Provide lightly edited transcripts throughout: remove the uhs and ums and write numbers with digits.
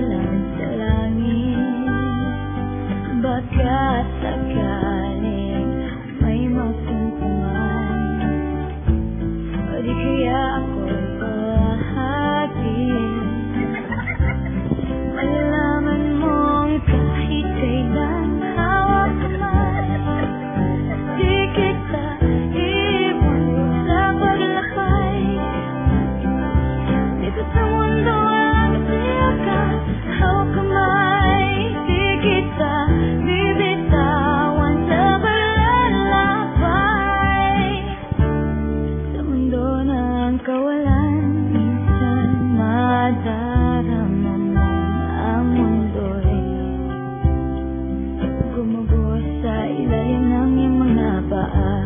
lang sa langit. Baka sakaling may makumpuman, o di kaya ako'y bahatin. Malaman mong kahit kailan hawak kamay, di kita iwan sa paglakbay. Dito sa mundo ang masaya ka, hawak kamay, di kita bibitawan sa paglalakbay. Sa mundo ng kawalan, minsan madarama mo ang mundo'y gumuguho sa ilalim ng iyong mga paa.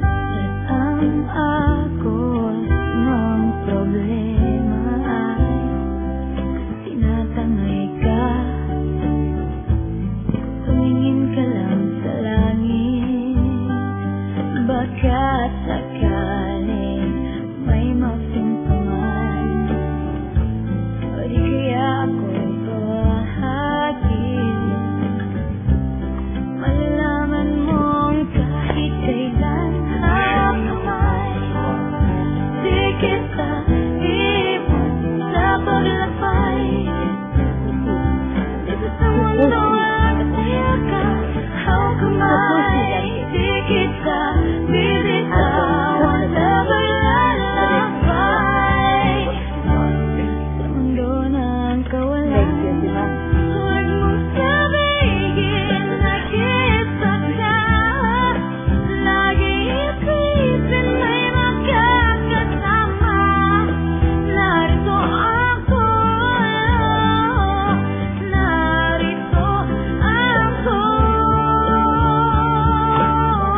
At ang agos ng problema ay tinatangay ka. Tumingin ka lang sa langit. Baka sakaling may masimpuman, o di kaya ako'y bahatin. Malalaman mong kahit kailan hawak kamay, di kita iwan sa paglakbay. Dito sa mundo ang masaya ka, hawak kamay, di kita bibitawan sa paglalakbay. Sa mundo ng kawalan, huwag mong sabihin na kita ka. Lagi isipin may magkakasama. Narito ako, narito ako.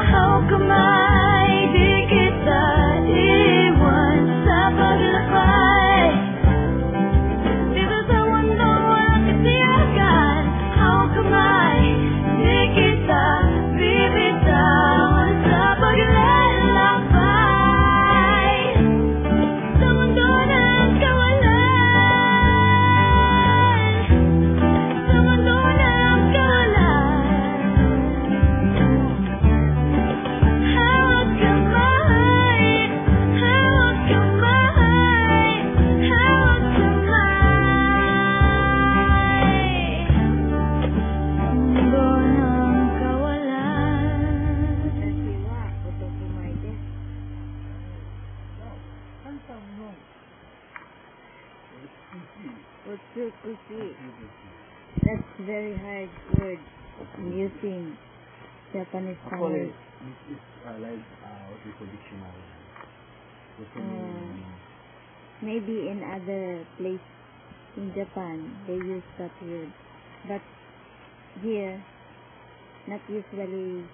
Hawak kamay, di kita iwan sa paglakbay. Dito sa mundo walang kasiyahan, hawak kamay, di kita bibitawan sa paglalakbay. Sa mundo ng kawalan, sa mundo ng kawalan, hawak kamay, hawak kamay, hawak kamay. Mundo ng kawalan. Utsukushi. That's very hard word using Japanese Actually, language. this is like what we call dictionary. Maybe in other place in Japan they use that word, but here not usually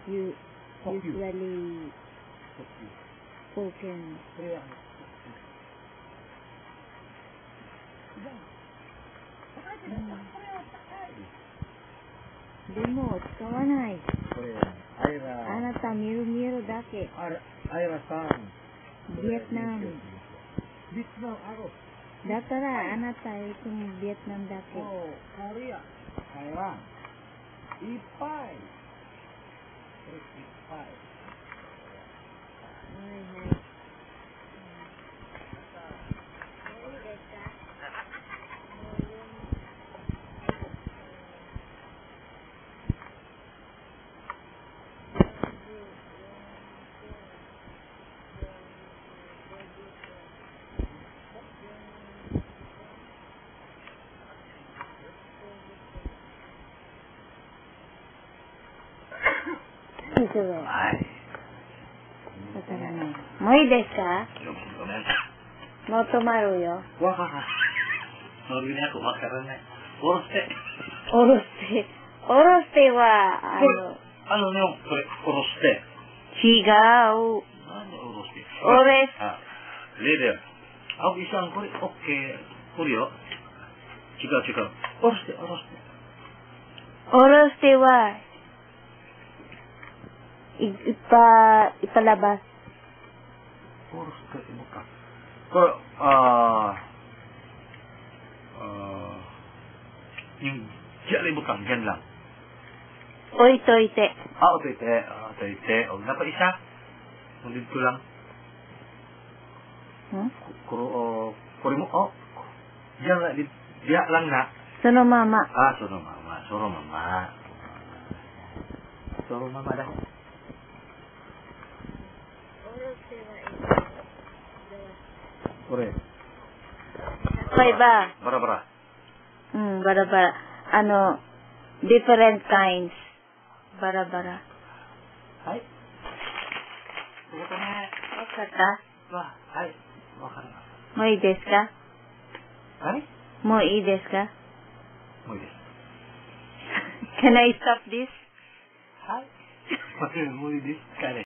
usually spoken. Demo, 使わない。あなた見るだけ。Aira-san. Vietnam. Vietnam, ako. だからあなたいつもビエトナムだけ。Oh, Korea. Aira. Ipay. Ipay. Moいいですか? Mau tumaru yo. Wah, Norway ako makaroon. Oroste. Oroste wa Ano yung oroste? Chigao. Ano oroste? Leader. Ang isang Koryo. Chika. Oroste. Oroste wa ipalabas. Oroste, ibuka. Yung diyan ay butang, diyan lang. Oitoite. Otoite. Otoite. O, napa isa? Kung dito lang. Kuri mo, diyan lang, diyan lang na. Suno mama. Suro mama. Suro mama dah. Kore. Iba. Bara. Bara. Ano, different kinds. Bara. Hai. Bukannya. Kata? Wah, hai. Makan. Mo ides ka? Hai? Mo ides ka? Mo ides. Can I stop this? Hai. Pakai mo ides. Kare.